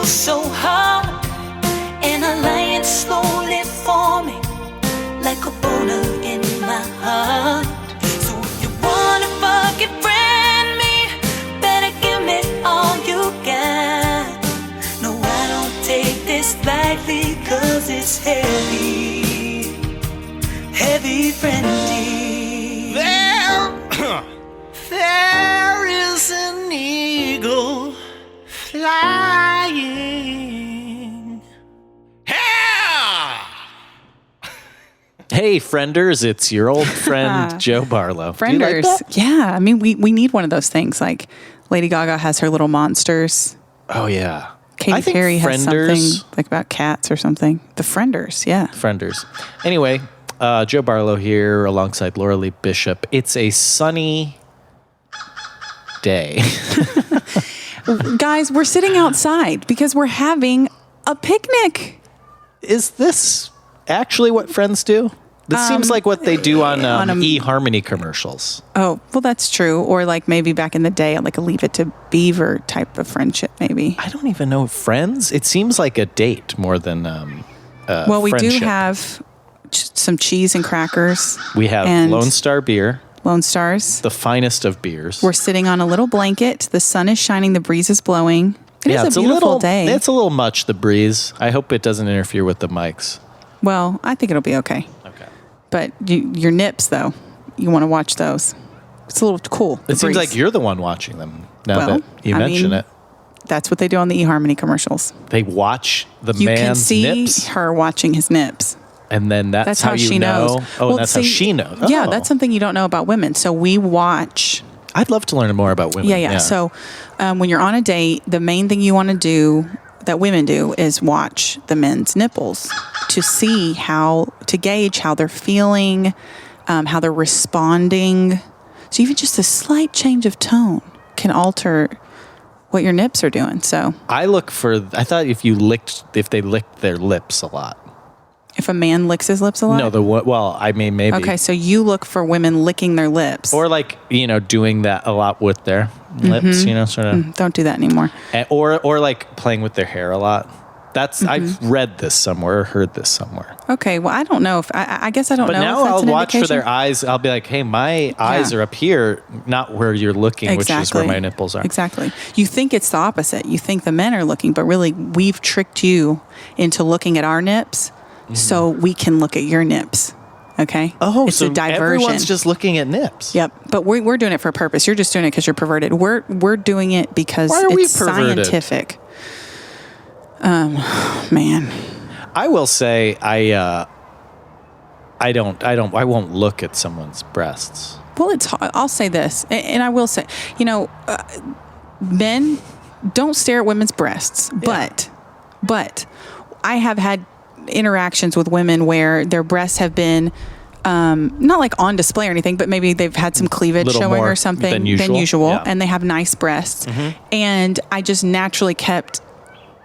so hard, and a lion slowly forming like a boulder in my heart. So if you wanna fucking friend me, better give me all you got. No, I don't take this lightly, cause it's heavy, heavy friendly. There is an eagle flying. Yeah! Hey, frienders, it's your old friend Joe Barlow. Frienders. Do you like that? Yeah, I mean, we need one of those things. Like Lady Gaga has her little monsters. Oh, yeah. Katy Perry has something like about cats or something. The Frienders, yeah. Frienders. Anyway, Joe Barlow here alongside Laura Lee Bishop. It's a sunny day. Guys, we're sitting outside because we're having a picnic. Is this actually what friends do? This seems like what they do on eHarmony commercials. Oh, well, that's true. Or like maybe back in the day, like a Leave It to Beaver type of friendship, maybe. I don't even know. Friends? It seems like a date more than well, we friendship. do have some cheese and crackers. We have and Lone Star beer. Lone Stars. The finest of beers. We're sitting on a little blanket. The sun is shining. The breeze is blowing. It's a beautiful day. It's a little much, the breeze. I hope it doesn't interfere with the mics. Well, I think it'll be okay. Okay. But your nips, though, you want to watch those. It's a little cool. It seems like you're the one watching them now that you mention it. That's what they do on the eHarmony commercials. They watch the you man's can see nips. her watching his nips. And then that's how you she know. knows. Oh, and that's how she knows. Oh. Yeah, that's something you don't know about women. So we watch. I'd love to learn more about women. Yeah. So when you're on a date, the main thing you want to do, that women do, is watch the men's nipples to see to gauge how they're feeling, how they're responding. So even just a slight change of tone can alter what your nips are doing. So I thought if they licked their lips a lot. If a man licks his lips a lot? No, I mean, maybe. Okay, so you look for women licking their lips. Or doing that a lot with their lips, sort of. Don't do that anymore. Or like playing with their hair a lot. I've read this somewhere or heard this somewhere. Okay, well, I don't know if, I guess I don't know if that's But now I'll an watch for indication. their eyes. I'll be like, hey, my eyes are up here, not where you're looking, which is where my nipples are. Exactly. You think it's the opposite. You think the men are looking, but really we've tricked you into looking at our nips so we can look at your nips. Okay? Oh, it's so a diversion. Everyone's just looking at nips. Yep. But we're doing it for a purpose. You're just doing it because you're perverted. We're doing it because it's scientific. Man. I will say I won't look at someone's breasts. Well, I'll say this, and I will say, men don't stare at women's breasts, but I have had interactions with women where their breasts have been not like on display or anything, but maybe they've had some cleavage showing or something than usual yeah. and they have nice breasts. And I just naturally kept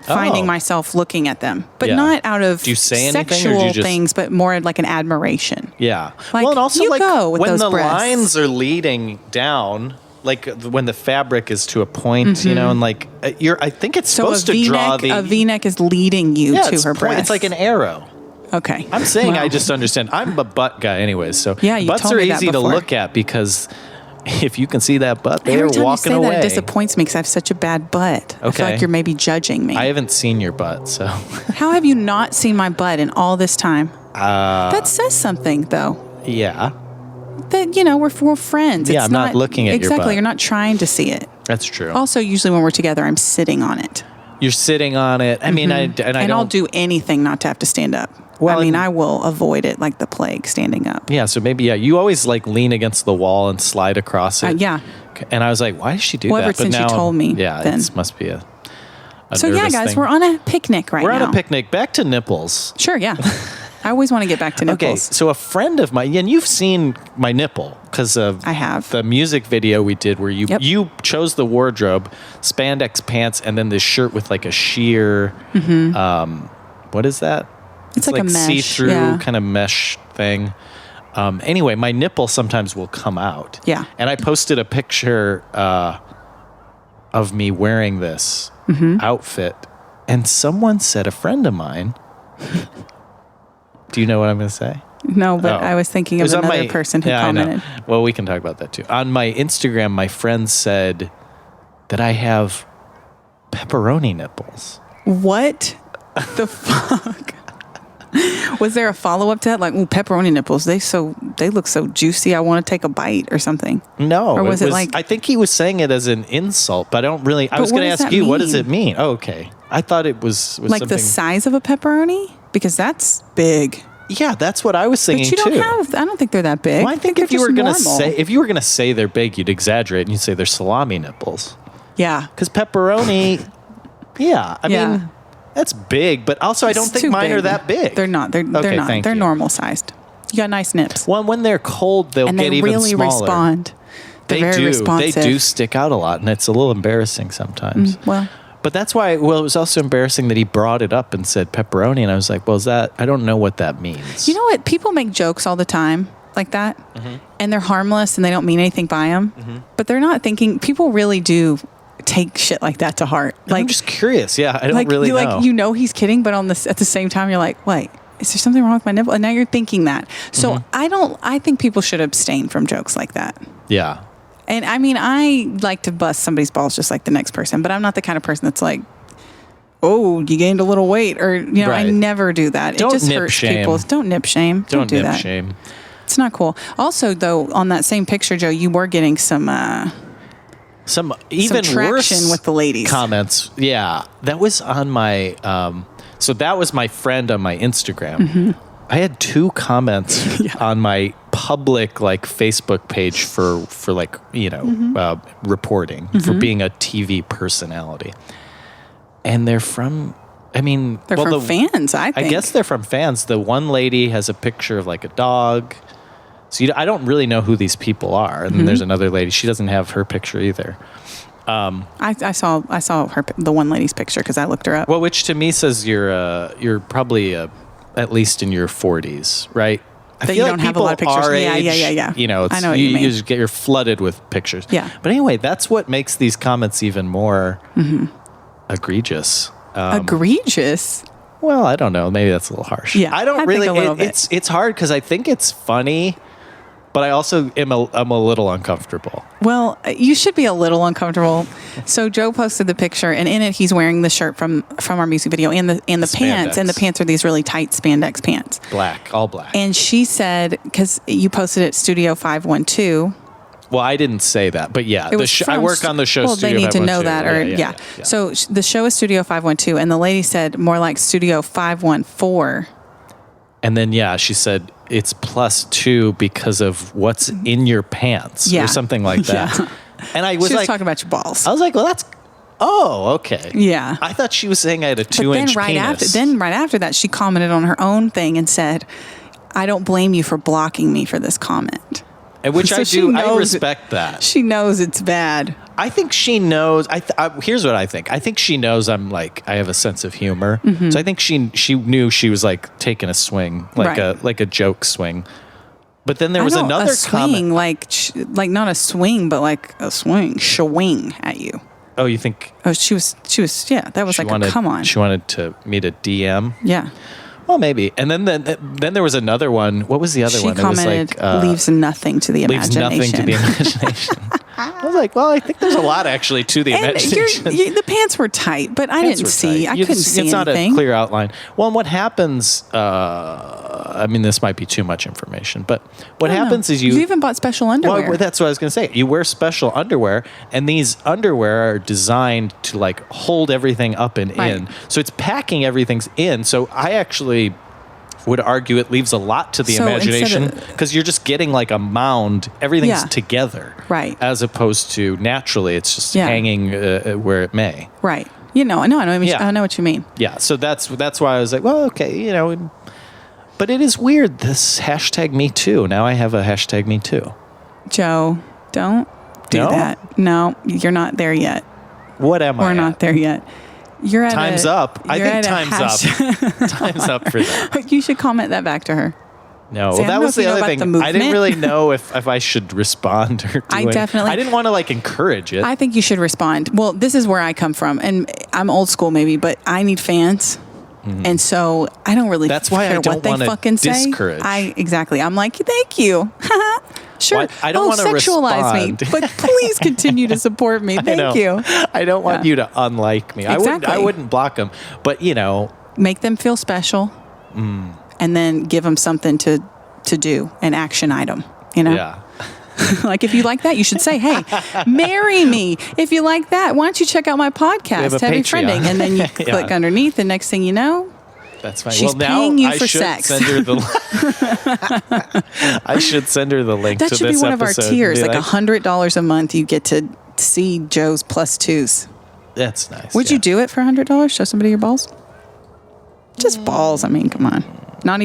finding myself looking at them, but not out of sexual things, but more like an admiration. Yeah. Like, well, and also you go with when those the breasts. lines are leading down, like when the fabric is to a point, and like I think it's supposed to draw a V-neck is leading you to her breast. It's like an arrow. Okay. I'm saying I just understand. I'm a butt guy anyways, so you butts told are me that easy to before. look at because if you can see that butt, they're Every time walking you say away. that, it disappoints me because I have such a bad butt. I feel like you're maybe judging me. I haven't seen your butt, so. How have you not seen my butt in all this time? That says something, though. Yeah. That, we're friends. Yeah, I'm not looking at your butt. Exactly, you're not trying to see it. That's true. Also, usually when we're together, I'm sitting on it. You're sitting on it. I mean, I'll do anything not to have to stand up. Well, I will avoid it like the plague, standing up. Yeah, so maybe, you always lean against the wall and slide across it. Yeah. And I was like, why does she do that? Ever since you told me. Yeah, then. it must be a So, yeah, guys, thing. we're on a picnic right now. We're on a picnic. Back to nipples. Sure, yeah. I always want to get back to nipples. Okay, so a friend of mine, and you've seen my nipple because of I have. the music video we did where you chose the wardrobe, spandex pants, and then this shirt with like a sheer, what is that? It's like a mesh, see-through kind of mesh thing. Anyway, my nipple sometimes will come out. Yeah. And I posted a picture of me wearing this outfit. And someone said, a friend of mine. Do you know what I'm going to say? No, but I was thinking It of was on another my- person who yeah, I know. commented. Well, we can talk about that too. On my Instagram, my friend said that I have pepperoni nipples. What the fuck? Was there a follow-up to that? Like, ooh, pepperoni nipples, they look so juicy, I want to take a bite or something. No. Or was it like... I think he was saying it as an insult, but I don't really... I was what going to does ask that you, what does mean? it mean? Oh, okay. I thought it was like something... the size of a pepperoni? Because that's big. Yeah, that's what I was thinking But you don't too. have... I don't think they're that big. Well, I think they're if you just were going to normal. say they're big, you'd exaggerate and you'd say they're salami nipples. Yeah. Because pepperoni, I Yeah. mean, that's big, but also I don't It's think too mine are big. that big. They're not. They're not. thank They're you. normal sized. You got nice nips. Well, when they're cold, they'll And get they even really smaller. respond. They're They very do. responsive. They do stick out a lot, and it's a little embarrassing sometimes. Well, But that's why. Well, it was also embarrassing that he brought it up and said pepperoni, and I was like, "Well, is that? I don't know what that means." you know what? People make jokes all the time like that, and they're harmless and they don't mean anything by them. But they're not thinking. People really do take shit like that to heart. I'm just curious. Yeah, I don't really know. you know he's kidding, but at the same time you're like, wait, is there something wrong with my nipple? And now you're thinking that. So I think people should abstain from jokes like that. Yeah. And I mean, I like to bust somebody's balls just like the next person, but I'm not the kind of person that's like, oh, you gained a little weight, or I Right. never do that. Don't it just nip hurts shame. people. Don't nip shame. Don't do nip that. shame. It's not cool. Also, though, on that same picture, Joe, you were getting some Some even traction worse with the ladies. comments. Yeah, that was on my. So that was my friend on my Instagram. I had 2 comments on my public like Facebook page for like reporting for being a TV personality, and they're from. I mean, They're from fans, I think. I guess they're from fans. The one lady has a picture of like a dog. So I don't really know who these people are. And then there's another lady. She doesn't have her picture either. I saw the one lady's picture because I looked her up. Well, which to me says you're probably at least in your 40s, right? I That feel you don't have a lot of people pictures. our Yeah. age, You know, I know what you mean. you're flooded with pictures. Yeah. But anyway, that's what makes these comments even more egregious. Egregious. Well, I don't know. Maybe that's a little harsh. Yeah, I don't I really. think a little bit. It's hard because I think it's funny, but I also I'm a little uncomfortable. Well, you should be a little uncomfortable. So Joe posted the picture, and in it, he's wearing the shirt from our music video, and the pants, Spandex. and the pants are these really tight spandex pants. Black, all black. And she said, because you posted it Studio 512. Well, I didn't say that, but yeah, It was I from work on the show. Well, Studio they need to 512. know that, or yeah. So the show is Studio 512, and the lady said more like Studio 514. And then she said it's +2 because of what's in your pants or something like that. Yeah. And I was She was like, talking about your balls. I was like, well, that's okay. Yeah. I thought she was saying I had a 2-inch penis. Right after that, she commented on her own thing and said, "I don't blame you for blocking me for this comment." And which So I she do. I knows respect that. She knows it's bad. I think she knows. Here's what I think. I think she knows I have a sense of humor. So I think she knew she was like taking a swing, like Right. a joke swing. But then there was another a swing, comment. like not a swing, but like a swing at you. Oh, you think Oh, she was. Yeah, that was she like wanted? come on. She wanted me to DM. Yeah. Well, maybe. And then there was another one. What was the other She one? commented, it was like leaves nothing to the leaves imagination. nothing to the imagination. I was like, well, I think there's a lot actually to the And imagination. the pants were tight, but I didn't see. I couldn't see It's not anything. a clear outline. Well, and what happens? I mean, this might be too much information, but what happens is you even bought special underwear. Well, that's what I was going to say. You wear special underwear, and these underwear are designed to like hold everything up and Right. in. So it's packing everything's in. So I actually would argue it leaves a lot to the So instead imagination of- because you're just getting like a mound. Everything's Yeah. together, Right. As opposed to naturally, it's just Yeah. hanging where it may. Right. I know. I know what you mean. Yeah, so that's why I was like, well, okay, but it is weird. This hashtag Me Too. Now I have a hashtag Me Too. Joe, don't do No? that. No, you're not there yet. What am I? We're not there yet. You're at Time's up. I you're think at a time's up. Time's up for that. You should comment that back to her. No, See, I well, that don't know was if you the know other about thing. the I didn't movement. really know if I should respond or do I it. definitely- I didn't want to like encourage it. I think you should respond. Well, this is where I come from, and I'm old school maybe, but I need fans. And so I don't really That's why I care don't what they wanna fucking say. discourage. Exactly. I'm like, thank you. Sure. Why- I don't wanna sexualize respond. me, but please continue to support me. I know. Thank you. I don't want Yeah. you to unlike me. I Exactly. wouldn't block them, but Make them feel special, and then give them something to do, an action item. yeah. Like if you like that, you should say, "Hey, marry me." If you like that, why don't you check out my have podcast, a Heavy Patreon. Friending, and then you click underneath. The next thing you know, That's fine. She's well, now paying you I for should sex. send her the. I should send her the link that to should be this one of our episode and tiers. be Like $100 a month, you get to see Joe's plus twos. That's nice. Would you do it for $100? Show somebody your balls? Just balls. I mean, come on. Not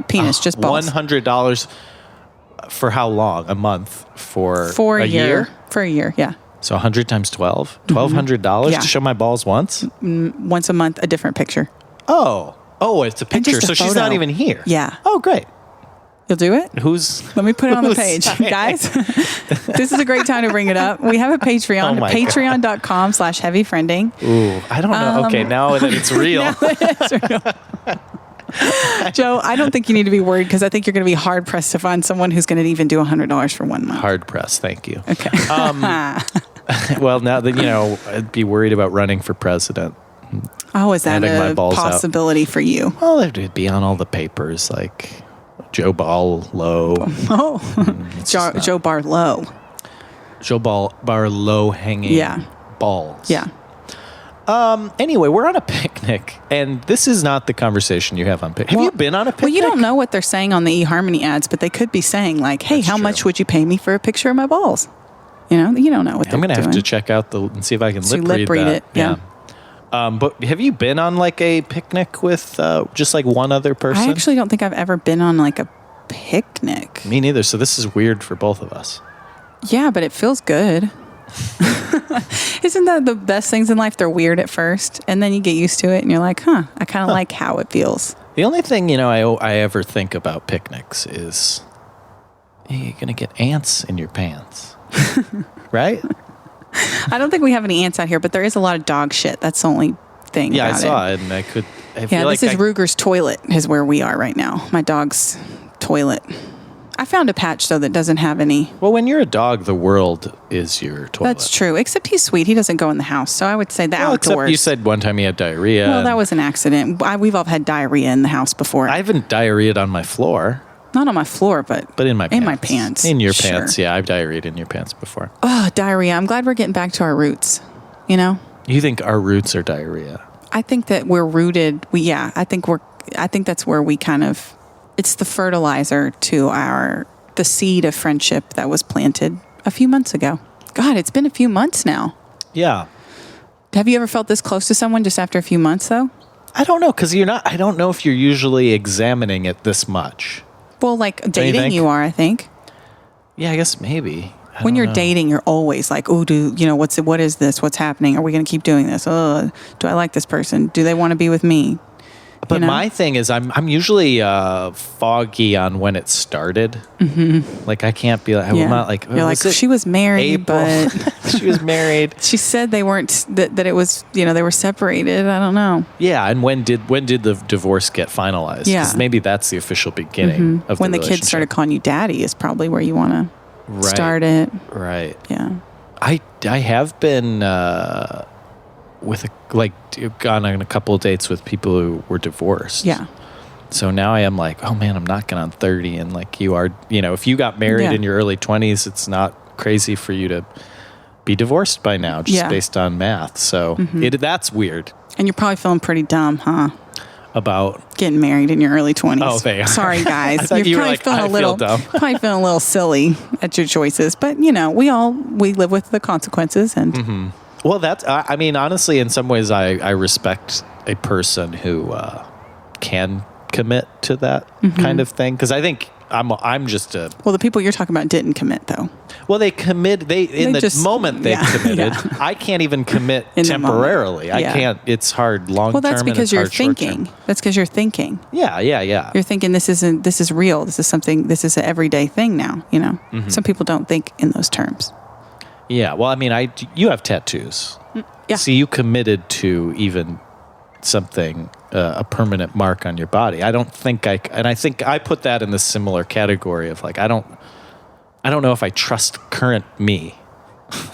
penis, just balls. $100 for how long? A month for For a year. year? For a year, yeah. So 100 times 12, $1,200 Yeah. to show my balls once. Once a month, a different picture. Oh, it's a And picture. just a So she's photo. not even here. Yeah. Oh, great. You'll do it? Let me put it on the who's page. saying? Guys, this is a great time to bring it up. We have a Patreon, Oh my God. patreon.com/heavyfriending. Ooh, I don't know. Okay, now that it's real. Joe, I don't think you need to be worried because I think you're going to be hard pressed to find someone who's going to even do $100 for 1 month. Hard press. Thank you. Okay. Well, now that, I'd be worried about running for president. Oh, is that Handing my a balls out. possibility for you? Well, it'd be on all the papers, like Joe Barlow. Oh, just not- Joe Barlow. Joe Barlow hanging Yeah. balls. Yeah. Anyway, we're on a picnic, and this is not the conversation you have on picnic. Have you been on a picnic? Well, you don't know what they're saying on the eHarmony ads, but they could be saying like, "Hey, That's how true. much would you pay me for a picture of my balls?" You don't know what I'm they're going to have doing. to check out and see if I can So you lip read that. it, yeah. But have you been on like a picnic with just like one other person? I actually don't think I've ever been on like a picnic. Me neither. So this is weird for both of us. Yeah, but it feels good. Isn't that the best things in life? They're weird at first, and then you get used to it, and you're like, "Huh, I kind of like how it feels." The only thing I ever think about picnics is you're gonna get ants in your pants, right? I don't think we have any ants out here, but there is a lot of dog shit. That's the only thing. Yeah, I about saw it. it, and I feel Yeah, like this is Ruger's toilet is where we are right now. My dog's toilet. I found a patch though that doesn't have any. Well, when you're a dog, the world is your toilet. That's true. Except he's sweet. He doesn't go in the house, so I would say the Well, except outdoors. you said one time he had diarrhea. Well, that was an accident. We've all had diarrhea in the house before. I haven't diarrheaed on my floor, Not on my floor, but but in my pants. in my pants. In your Sure. pants, yeah. I've diarrheaed in your pants before. Oh, diarrhea. I'm glad we're getting back to our roots. You think our roots are diarrhea? I think that we're rooted. I think that's where we kind of. It's the fertilizer to the seed of friendship that was planted a few months ago. God, it's been a few months now. Yeah. Have you ever felt this close to someone just after a few months, though? I don't know, because I don't know if you're usually examining it this much. Well, like you dating, think? you are, I think. Yeah, I guess maybe. I When don't you're know. dating, you're always like, oh, what is this? What's happening? Are we going to keep doing this? Oh, do I like this person? Do they want to be with me? But my thing is, I'm usually foggy on when it started. Mm-hmm. Like I can't be like, I'm not like. You're like, she was married, April? but She was married. she said they weren't. That it was. They were separated. I don't know. Yeah, and when did the divorce get finalized? Yeah. 'Cause maybe that's the official beginning of When the the kids started relationship. calling you daddy is probably where you want to Right. start it. Right. Yeah. I have been gone on a couple of dates with people who were divorced. Yeah. So now I am like, oh man, I'm knocking on 30, and like you are, if you got married Yeah. in your early 20s, it's not crazy for you to be divorced by now, just Yeah. based on math. So that's weird. And you're probably feeling pretty dumb, huh? About Getting married in your early 20s. Oh, they are. Sorry, guys. I thought you were probably like, feeling I a feel little dumb. probably feeling a little silly at your choices, but we live with the consequences, and Mm-hmm. Well, I mean, honestly, in some ways, I respect a person who can commit to that kind of thing, because I think I'm just a. Well, the people you're talking about didn't commit, though. Well, they commit. In the just- moment they yeah, committed. yeah. I can't even commit In the moment. temporarily. I Yeah. can't. It's hard long term. Well, that's and because it's you're hard short term. thinking. That's because you're thinking. Yeah. You're thinking this is real. This is something. This is an everyday thing now. You know, some people don't think in those terms. Yeah. Well, I mean, you have tattoos. Yeah. See, you committed to even something, a permanent mark on your body. I don't think and I think I put that in the similar category of like, I don't know if I trust current me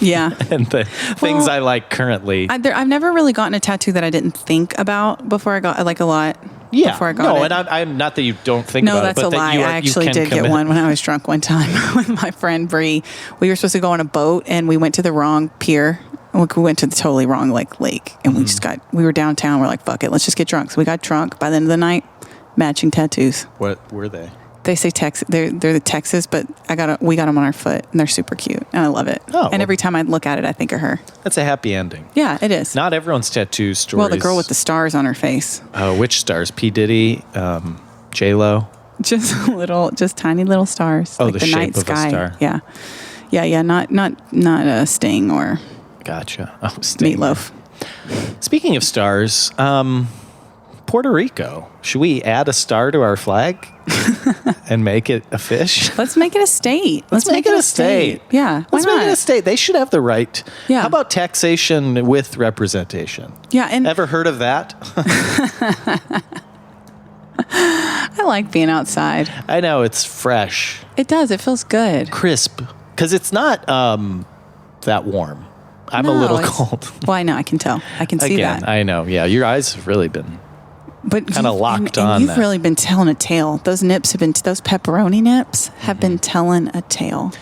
Yeah. and the things I like currently. I've never really gotten a tattoo that I didn't think about before I got like a lot. Yeah. Before I got no, it. and I'm not that you don't think No, about that's it, a but lie. that you I actually can did get commit. one when I was drunk one time with my friend Bree. We were supposed to go on a boat and we went to the wrong pier. We went to the totally wrong lake and we were downtown. We're like, fuck it, let's just get drunk. So we got drunk. By the end of the night, matching tattoos. What were they? They say Texas. They're the Texas, but we got them on our foot and they're super cute and I love it. Oh, and every time I look at it, I think of her. That's a happy ending. Yeah, it is. Not everyone's tattoo stories. Well, the girl with the stars on her face. Which stars? P. Diddy, J-Lo. Just tiny little stars. Oh, like the the shape night of a sky. star. Yeah. Not a Sting or Gotcha. Oh, Sting. Meatloaf. Speaking of stars, Puerto Rico. Should we add a star to our flag and make it a fish? Let's make it a state. Let's make it a state. Yeah. Let's why make it a not? state. They should have the right. Yeah. How about taxation with representation? Yeah. And Ever heard of that? I like being outside. I know, it's fresh, It does. It feels good. crisp, because it's not that warm. I'm a No, little it's- cold. Well, I know. I can tell. I can see Again, that. I know. Yeah, your eyes have really been. But kinda you've- locked and on you've that. really been telling a tale. Those pepperoni nips have been telling a tale.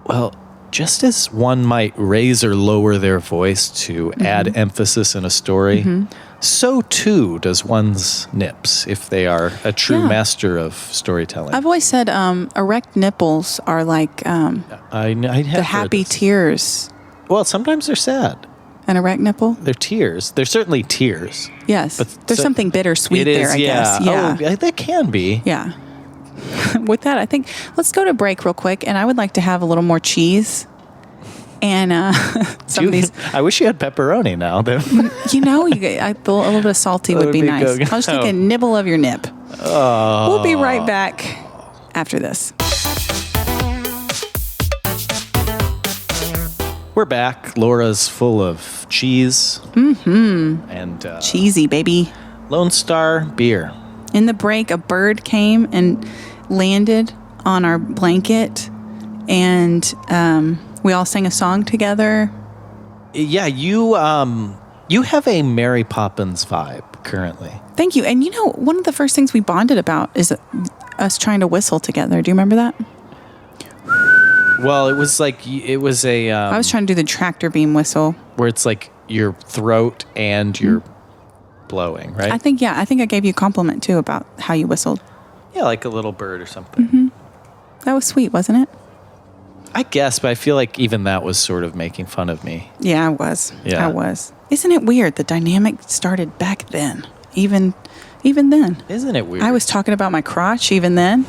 Well, just as one might raise or lower their voice to add emphasis in a story, so too does one's nips if they are a true Yeah. master of storytelling. I've always said erect nipples are like I have the heard happy this. tears. Well, sometimes they're sad. An erect nipple? They're tears. They're certainly tears. Yes. But There's so- something bittersweet It is, there, I guess. Yeah. Oh, that can be. Yeah. With that, I think let's go to break real quick, and I would like to have a little more cheese. And some of these, I wish you had pepperoni now. I thought a little bit of salty would be nice. good. I'll just take a nibble of your nip. We'll be right back after this. We're back. Laura's full of cheese. And Cheesy, baby. Lone Star beer. In the break, a bird came and landed on our blanket, and we all sang a song together. Yeah, you have a Mary Poppins vibe currently. Thank you. And one of the first things we bonded about is us trying to whistle together. Do you remember that? Well, it was a I was trying to do the tractor beam whistle. where it's like your throat and you're blowing, right? I think I gave you a compliment too about how you whistled. Yeah, like a little bird or something. That was sweet, wasn't it? I guess, but I feel like even that was sort of making fun of me. Yeah, I was. Yeah. I was. Isn't it weird? The dynamic started back then. Even then. Isn't it weird? I was talking about my crotch even then.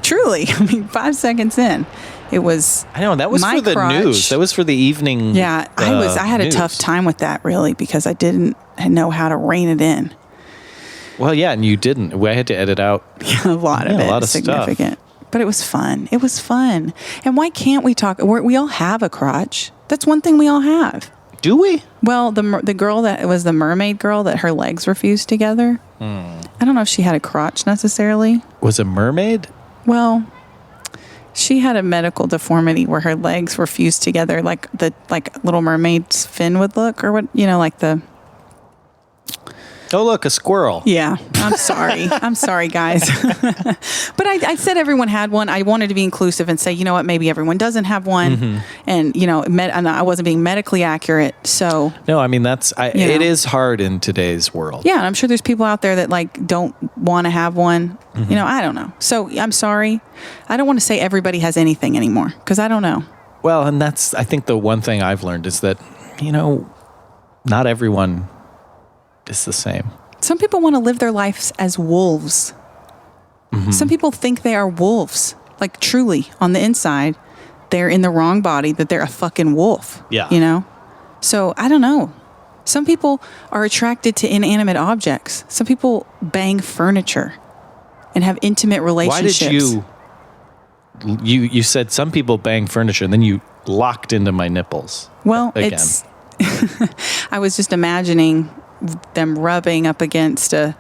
Truly. 5 seconds in. It was I know, that was my for the crotch. news. That was for the evening. Yeah, I had a news. tough time with that really because I didn't know how to rein it in. Well, yeah, and you didn't. I had to edit out. A lot of Yeah, it a lot of significant. But it was fun. It was fun. And why can't we talk? We all have a crotch. That's one thing we all have. Do we? Well, the girl that was the mermaid girl that her legs were fused together. I don't know if she had a crotch necessarily. Was a mermaid? Well, she had a medical deformity where her legs were fused together like Little Mermaid's fin would look, or what, like the. Oh, look, a squirrel. Yeah, I'm sorry. I'm sorry, guys. But I said everyone had one. I wanted to be inclusive and say, you know what, maybe everyone doesn't have one. And, and I wasn't being medically accurate. So, No, I mean, it You know. is hard in today's world. yeah, and I'm sure there's people out there that don't want to have one. I don't know. So I'm sorry. I don't want to say everybody has anything anymore because I don't know. Well, and that's, I think the one thing I've learned is that, not everyone is the same. Some people want to live their lives as wolves. Some people think they are wolves. Like, truly, on the inside, they're in the wrong body, that they're a fucking wolf. Yeah. You know? So, I don't know. Some people are attracted to inanimate objects. Some people bang furniture and have intimate relationships. Why did you said some people bang furniture, and then you locked into my nipples. Well, again. it's... I was just imagining them rubbing up against a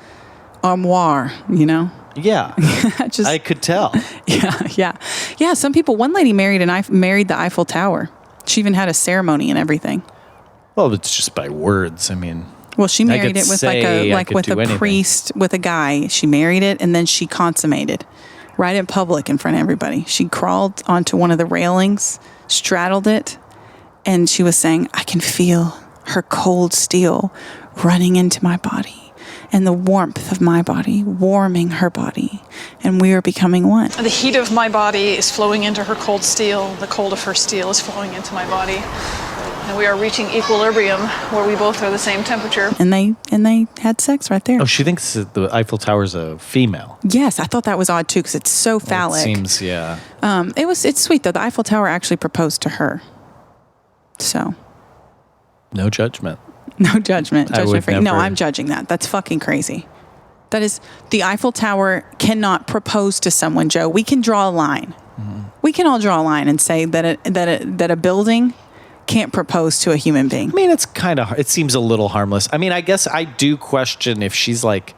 armoire, you know? Yeah. I could tell. Yeah. Some people, one lady married the Eiffel Tower. She even had a ceremony and everything. Well, it's just by words. I mean, well, she married it with with a anything. priest, with a guy. She married it and then she consummated right in public in front of everybody. She crawled onto one of the railings, straddled it, and she was saying, I can feel her cold steel running into my body and the warmth of my body warming her body, and we are becoming one. The heat of my body is flowing into her cold steel. The cold of her steel is flowing into my body. And we are reaching equilibrium where we both are the same temperature. And they had sex right there. Oh, she thinks that the Eiffel Tower's a female. Yes, I thought that was odd too because it's so phallic. It seems, yeah. It's sweet though. The Eiffel Tower actually proposed to her. So. No judgment. No judgment. Judgment free. No, never... I'm judging that. That's fucking crazy. That is, the Eiffel Tower cannot propose to someone, Joe. We can draw a line. Mm-hmm. We can all draw a line and say that a building can't propose to a human being. I mean, it seems a little harmless. I mean, I guess I do question if she's like,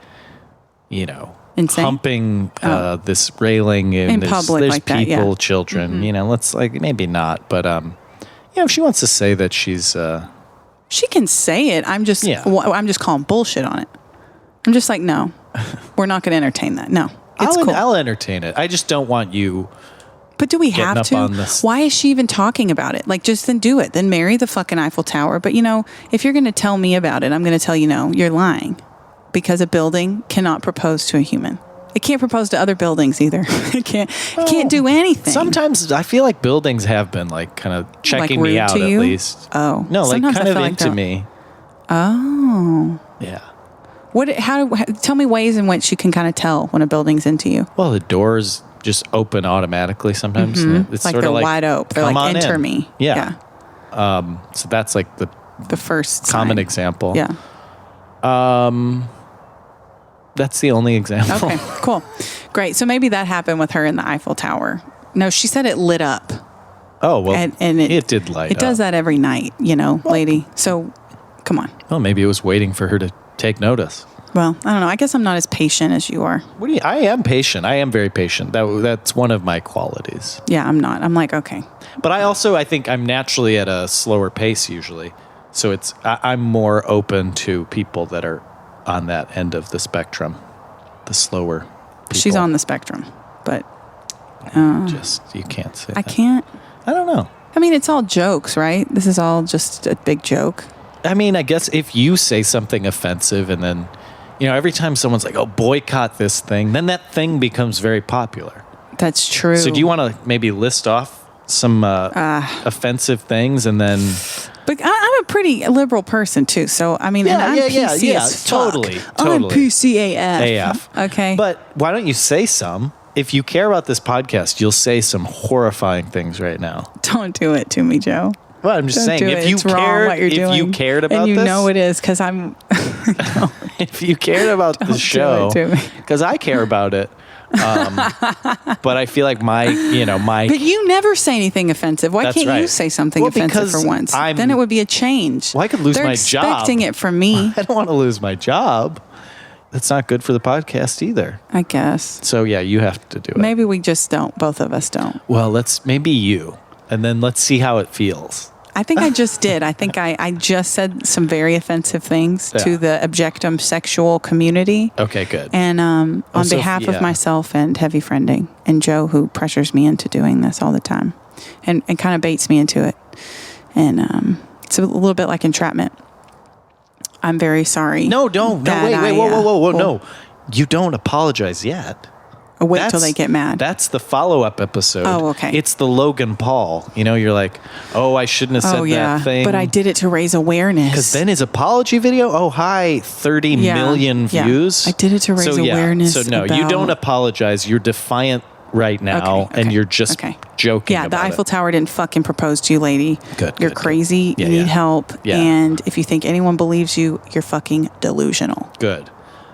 you know, insane? Humping this railing and in there's public like people, that, yeah. children, Mm-hmm. you know, let's maybe not. But, if she wants to say that she's... she can say it. I'm just calling bullshit on it. I'm just like, no, we're not going to entertain that. No, it's cool. I'll entertain it. I just don't want you... But do we have to? Why is she even talking about it? Like, just then do it. Then marry the fucking Eiffel Tower. But, if you're going to tell me about it, I'm going to tell you, no, you're lying. Because a building cannot propose to a human. It can't propose to other buildings either. It can't do anything. Sometimes I feel like buildings have been like kind of checking me out at least. Oh. No, like sometimes kind I of feel into like me. Oh. Yeah. Tell me ways in which you can kind of tell when a building's into you. Well, the doors just open automatically sometimes. Mm-hmm. It's like sort they're of like, wide open. They're like, enter in. me. Yeah. So that's like the first common sign. example. Yeah. That's the only example. Okay, cool. Great. So maybe that happened with her in the Eiffel Tower. No, she said it lit up. Oh, well, and it did light up. It does that every night, lady. So, come on. Well, maybe it was waiting for her to take notice. Well, I don't know. I guess I'm not as patient as you are. I am patient. I am very patient. That's one of my qualities. Yeah, I'm not. I'm like, okay. But I think I'm naturally at a slower pace usually. So I'm more open to people that are on that end of the spectrum, the slower people. She's on the spectrum, but... you can't say I can't. I don't know. I mean, it's all jokes, right? This is all just a big joke. I mean, I guess if you say something offensive and then, every time someone's like, oh, boycott this thing, then that thing becomes very popular. That's true. So do you want to maybe list off some offensive things and then... But I'm a pretty liberal person too, so I mean, and I'm PC as fuck. Totally. I'm PC AF. Okay. But why don't you say some? If you care about this podcast, you'll say some horrifying things right now. Don't do it to me, Joe. Well, I'm just saying, if you cared about this, and you know it is because I'm. If you cared about the show, because I care about it. But I feel like my. But you never say anything offensive. Why can't you say something offensive for once? Then it would be a change. Well, I could lose my They're job. expecting it from me. I don't want to lose my job. That's not good for the podcast either. I guess. So yeah, you have to do it. Maybe we just don't. Both of us don't. Well, maybe you, and then let's see how it feels. I think I just did. I think I just said some very offensive things to the objectum sexual community. Okay, good. And on behalf of myself and Heavy Friending and Joe, who pressures me into doing this all the time and kind of baits me into it. And it's a little bit like entrapment. I'm very sorry. No, don't. No, wait, whoa, no. You don't apologize yet. Or wait till they get mad. That's the follow-up episode. Oh, okay. It's the Logan Paul. You know, you're like, oh, I shouldn't have said that thing. But I did it to raise awareness. Because then his apology video, 30 million views. I did it to raise awareness. So no, you don't apologize. You're defiant right now, and you're just joking. Yeah, the Eiffel Tower didn't fucking propose to you, lady. You're good. crazy. Yeah, you need help. Yeah. And if you think anyone believes you, you're fucking delusional. Good.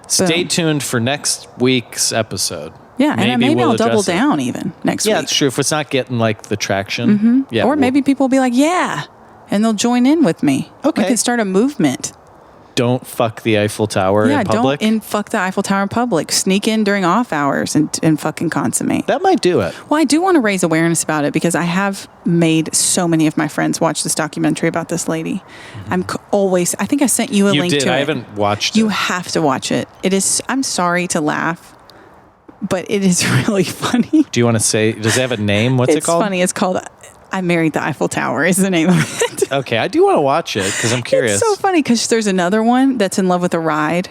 Stay tuned for next week's episode. Yeah, and maybe we'll I'll double address it. down even next week. Yeah, it's true. If it's not getting like the traction. Yeah. Or maybe people will be like, yeah, and they'll join in with me. Okay. We can start a movement. Don't fuck the Eiffel Tower in public. Don't fuck the Eiffel Tower in public. Sneak in during off hours and fucking consummate. That might do it. Well, I do want to raise awareness about it because I have made so many of my friends watch this documentary about this lady. I think I sent you a link to it. I haven't watched it. You have to watch it. It is, I'm sorry to laugh, but it is really funny. Do you want to say, does it have a name? What's it called? It's funny. It's called I Married the Eiffel Tower is the name of it. Okay, I do want to watch it because I'm curious. It's so funny because there's another one that's in love with a ride,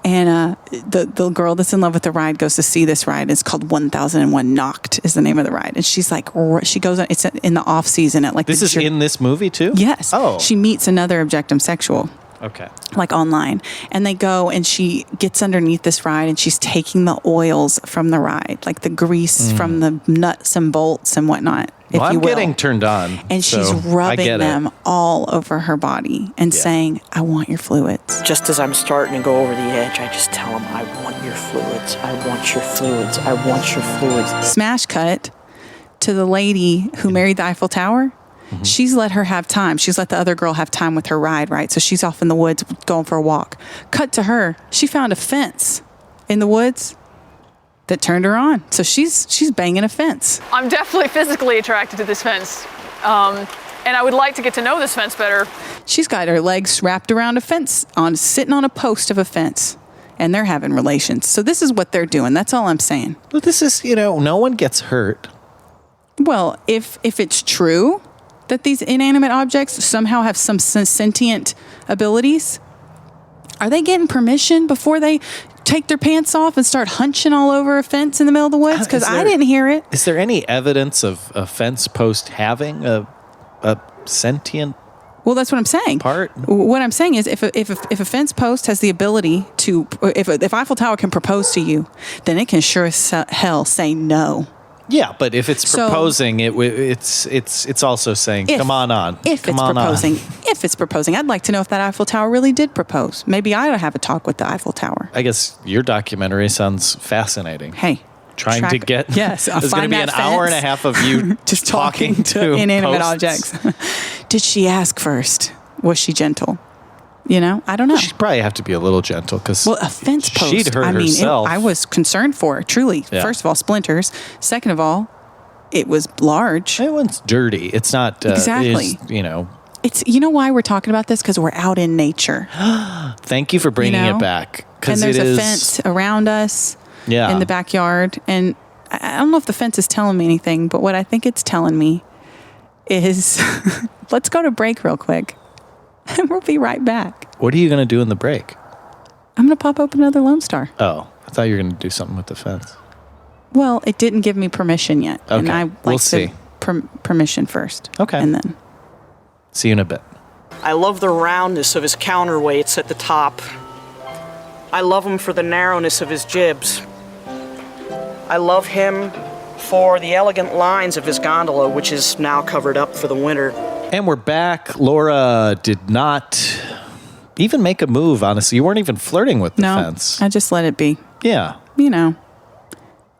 and the girl that's in love with the ride goes to see this ride. It's called 1001 Knocked is the name of the ride, and she's like, she goes on. It's in the off season at like this is in this movie too. Yes. Oh, she meets another objectum sexual. Okay. Like online. And they go and she gets underneath this ride and she's taking the oils from the ride, like the grease from the nuts and bolts and whatnot. Well, I'm getting turned on. And she's rubbing them all over her body and saying, I want your fluids. Just as I'm starting to go over the edge, I just tell him, I want your fluids. I want your fluids. I want your fluids. Smash cut to the lady who married the Eiffel Tower. She's let her have time. She's let the other girl have time with her ride, right? So she's off in the woods going for a walk. Cut to her. She found a fence in the woods that turned her on. So she's banging a fence. I'm definitely physically attracted to this fence. And I would like to get to know this fence better. She's got her legs wrapped around a fence, sitting on a post of a fence. And they're having relations. So this is what they're doing. That's all I'm saying. But this is, no one gets hurt. Well, if it's true that these inanimate objects somehow have some sentient abilities, are they getting permission before they take their pants off and start hunching all over a fence in the middle of the woods? Because I didn't hear it. Is there any evidence of a fence post having a sentient Well, that's what I'm saying. part? What I'm saying is if a fence post has the ability to, if Eiffel Tower can propose to you, then it can sure as hell say no. Yeah, but if it's proposing, it's also saying, come on. If it's proposing, I'd like to know if that Eiffel Tower really did propose. Maybe I ought to have a talk with the Eiffel Tower. I guess your documentary sounds fascinating. Hey. Trying to get... Yes. There's going to be an hour and a half of you just talking to inanimate posts. objects. Did she ask first? Was she gentle? I don't know. She'd probably have to be a little gentle because a fence post. She'd hurt herself. I was concerned for her, truly. Yeah. First of all, splinters. Second of all, it was large. It was dirty. It's not exactly. It's why we're talking about this, because we're out in nature. Thank you for bringing it back. And there's a fence around us. Yeah. In the backyard, and I don't know if the fence is telling me anything, but what I think it's telling me is, let's go to break real quick. And we'll be right back. What are you going to do in the break? I'm going to pop open another Lone Star. Oh, I thought you were going to do something with the fence. Well, it didn't give me permission yet. Okay, And I like we'll see. Permission first. Okay. And then. See you in a bit. I love the roundness of his counterweights at the top. I love him for the narrowness of his jibs. I love him for the elegant lines of his gondola, which is now covered up for the winter. And we're back. Laura did not even make a move, honestly. You weren't even flirting with the fence. I just let it be. Yeah. We're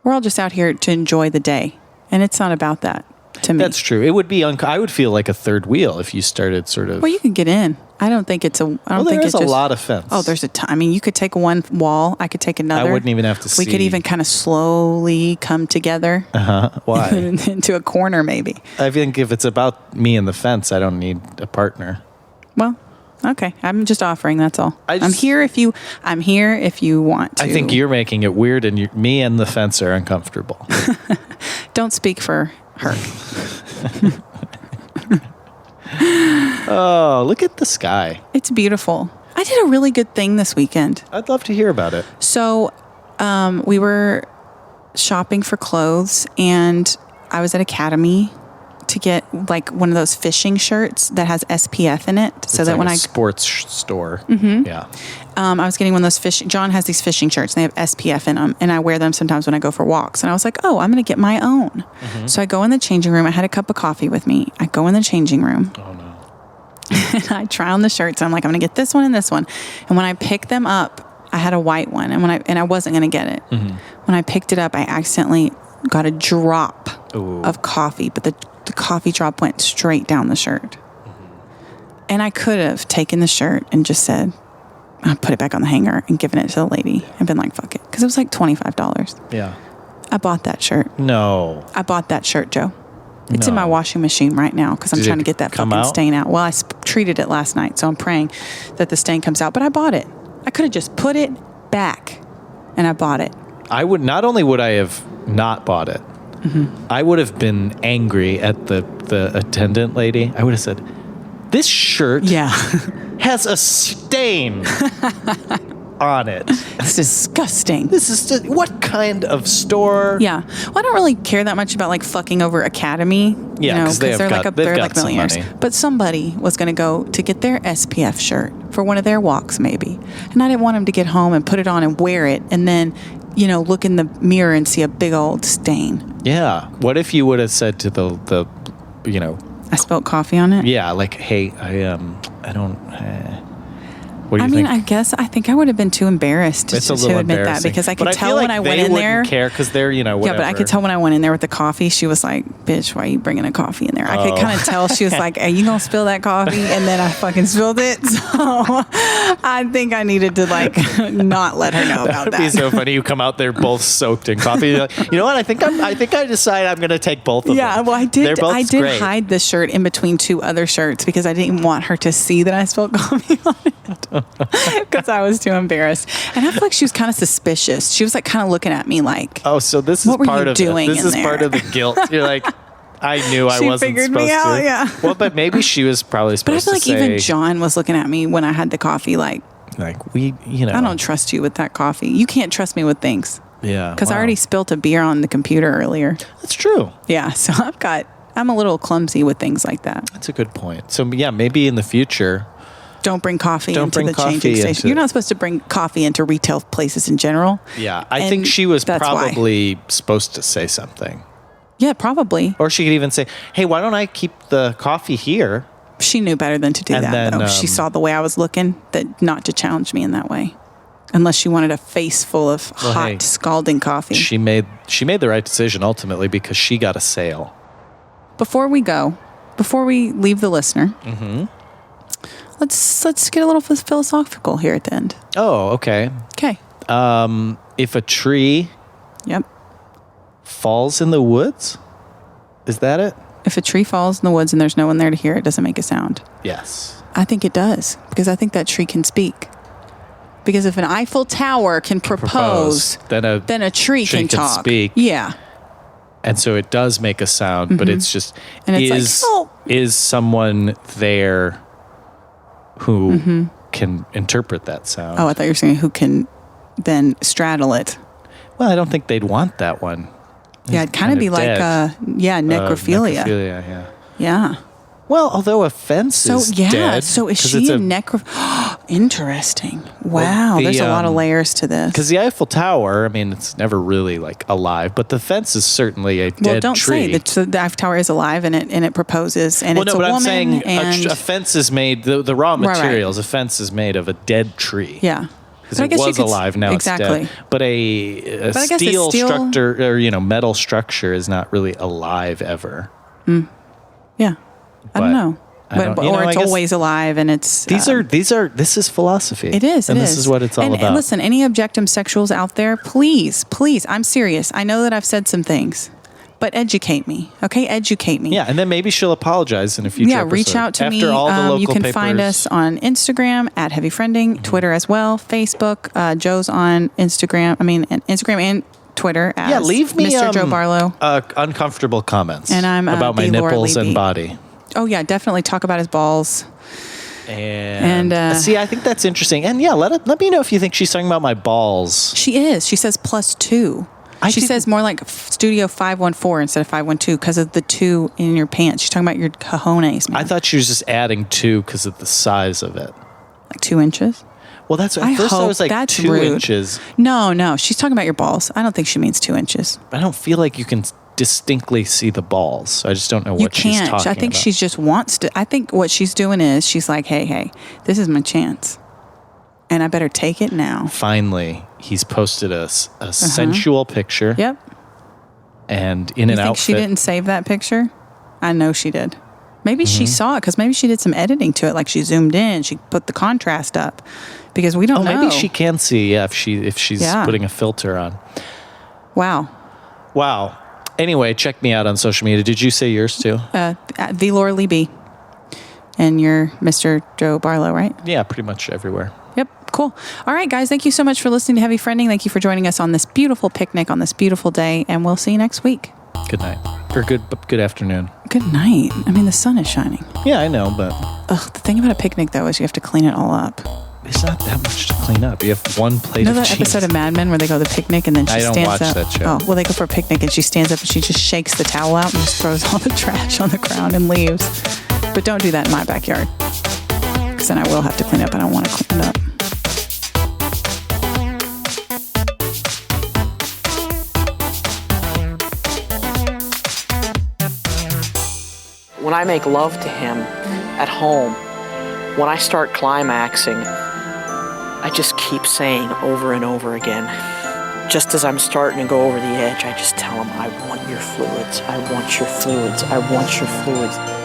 all just out here to enjoy the day. And it's not about that to me. That's true. It would be, I would feel like a third wheel if you started sort of. Well, you can get in. I don't think it's a. There's a lot of fence. Oh, there's a ton. I mean, you could take one wall. I could take another. I wouldn't even have to see. We could even kind of slowly come together. Why? Into a corner, maybe. I think if it's about me and the fence, I don't need a partner. Well, okay. I'm just offering. That's all. I'm here if you want to. I think you're making it weird, and me and the fence are uncomfortable. Don't speak for her. Oh, look at the sky. It's beautiful. I did a really good thing this weekend. I'd love to hear about it. So we were shopping for clothes, and I was at Academy to get like one of those fishing shirts that has SPF in it, so It's that like when a I sports store. Mm-hmm. Yeah. I was getting one of those fishing. John has these fishing shirts, and they have SPF in them, and I wear them sometimes when I go for walks. And I was like, oh, I'm going to get my own. Mm-hmm. So I go in the changing room. I had a cup of coffee with me. I go in the changing room. Oh no. And I try on the shirts. I'm like, I'm going to get this one and this one. And when I pick them up, I had a white one, and I wasn't going to get it. Mm-hmm. When I picked it up, I accidentally got a drop of coffee, but the coffee drop went straight down the shirt. Mm-hmm. And I could have taken the shirt and just said, I put it back on the hanger and given it to the lady and been like, fuck it. Because it was like $25. Yeah. I bought that shirt. No. I bought that shirt, Joe. It's in my washing machine right now because I'm trying to get that fucking stain out. Well, I treated it last night, so I'm praying that the stain comes out. But I bought it. I could have just put it back, and I bought it. I would not only would I have not bought it, mm-hmm. I would have been angry at the attendant lady. I would have said, "This shirt has a stain on it. It's disgusting. This is what kind of store?" Yeah. Well, I don't really care that much about like fucking over Academy. Yeah, because they're like millionaires. But somebody was going to go to get their SPF shirt for one of their walks, maybe, and I didn't want him to get home and put it on and wear it, and then look in the mirror and see a big old stain. Yeah. What if you would have said to the I spilled coffee on it? Yeah, like, hey, I don't. What do you think? I think I would have been too embarrassed to admit that, because I could tell when I went in there. Care because they're whatever. Yeah, but I could tell when I went in there with the coffee, she was like, "Bitch, why are you bringing a coffee in there?" I could kind of tell she was like, "Are you gonna spill that coffee?" And then I fucking spilled it. So I think I needed to not let her know about that. That'd be so funny. You come out there both soaked in coffee. You're like, you know what? I think I decide I'm gonna take both of them. Yeah, well, I did. They're both I did great. hide the shirt in between two other shirts because I didn't want her to see that I spilled coffee on it. Because I was too embarrassed, and I feel like she was kind of suspicious. She was kind of looking at me like, "Oh, so this is part of it. This is part of the guilt." You're like, "I knew I wasn't figured supposed me out, to." Yeah. Well, but maybe she was probably supposed to. But I feel like even John was looking at me when I had the coffee, like we, I don't trust you with that coffee. You can't trust me with things. Yeah. Because I already spilt a beer on the computer earlier. That's true. Yeah. So I'm a little clumsy with things like that. That's a good point. So yeah, maybe in the future. Don't bring coffee into the changing station. You're not supposed to bring coffee into retail places in general. Yeah, I think she was probably supposed to say something. Yeah, probably. Or she could even say, "Hey, why don't I keep the coffee here?" She knew better than to do that, though. She saw the way I was looking, that not to challenge me in that way. Unless she wanted a face full of hot, scalding coffee. She made the right decision ultimately because she got a sale. Before we leave the listener, mm-hmm. Let's get a little philosophical here at the end. Oh, okay. Okay. If a tree falls in the woods, is that it? If a tree falls in the woods and there's no one there to hear it, doesn't make a sound. Yes. I think it does, because I think that tree can speak. Because if an Eiffel Tower can propose, then a tree can talk. Speak. Yeah. And so it does make a sound, mm-hmm. but it's just, and it's is someone there who mm-hmm. can interpret that sound? Oh, I thought you were saying who can then straddle it. Well, I don't think they'd want that one. Yeah, it'd kind of be like, necrophilia. Necrophilia, yeah. Yeah. Well, although a fence is dead. So is she a Interesting. Wow, there's a lot of layers to this. Because the Eiffel Tower, I mean, it's never really alive, but the fence is certainly a dead tree. Well, don't say that the Eiffel Tower is alive and it proposes and it's a woman. I'm saying and a fence is made, the raw materials, a fence is made of a dead tree. Yeah. Because it was alive, now it's dead. But a steel structure or metal structure is not really alive ever. Mm. Yeah. I don't know. Or it's always alive, and it's this is philosophy. It is, and this is what it's all about. And listen, any objectum sexuals out there, please, I'm serious. I know that I've said some things, but educate me, okay? Educate me. Yeah, and then maybe she'll apologize in a future episode. Reach out to me. After all the local you can papers. find us on Instagram at Heavy Friending, mm-hmm. Twitter as well, Facebook. Joe's on Instagram and Twitter as leave me Mr. Joe Barlow. Uncomfortable comments. And I'm about my nipples and body. Oh, yeah, definitely talk about his balls. And see, I think that's interesting. And yeah, let me know if you think she's talking about my balls. She is. She says +2. She says more like Studio 514 instead of 512 because of the 2 in your pants. She's talking about your cojones, man. I thought she was just adding 2 because of the size of it. Like 2 inches? Well, that's at first I was like that's 2 rude. inches. No. She's talking about your balls. I don't think she means 2 inches. I don't feel like you can distinctly see the balls. I just don't know what she's talking about. I think she just wants to. I think what she's doing is she's like, hey, this is my chance. And I better take it now. Finally, he's posted a sensual picture. Yep. And in an outfit. You think she didn't save that picture? I know she did. Maybe she saw it because maybe she did some editing to it. Like she zoomed in, she put the contrast up because we don't know. Maybe she can see. Yeah, if she's putting a filter on. Wow. Anyway, check me out on social media. Did you say yours too? The Laura Lee B. And you're Mr. Joe Barlow, right? Yeah, pretty much everywhere. Yep. Cool. All right, guys. Thank you so much for listening to Heavy Friending. Thank you for joining us on this beautiful picnic on this beautiful day, and we'll see you next week. Good night. Or good afternoon. Good night. I mean, the sun is shining. Yeah, I know, but... The thing about a picnic, though, is you have to clean it all up. It's not that much to clean up. You have one plate of cheese. You know that episode of Mad Men where they go to the picnic and then she stands up? I don't watch that show. Oh, well, they go for a picnic and she stands up and she just shakes the towel out and just throws all the trash on the ground and leaves. But don't do that in my backyard. Because then I will have to clean up. I don't want to clean it up. When I make love to him at home, when I start climaxing, I just keep saying over and over again, just as I'm starting to go over the edge, I just tell him, I want your fluids, I want your fluids, I want your fluids.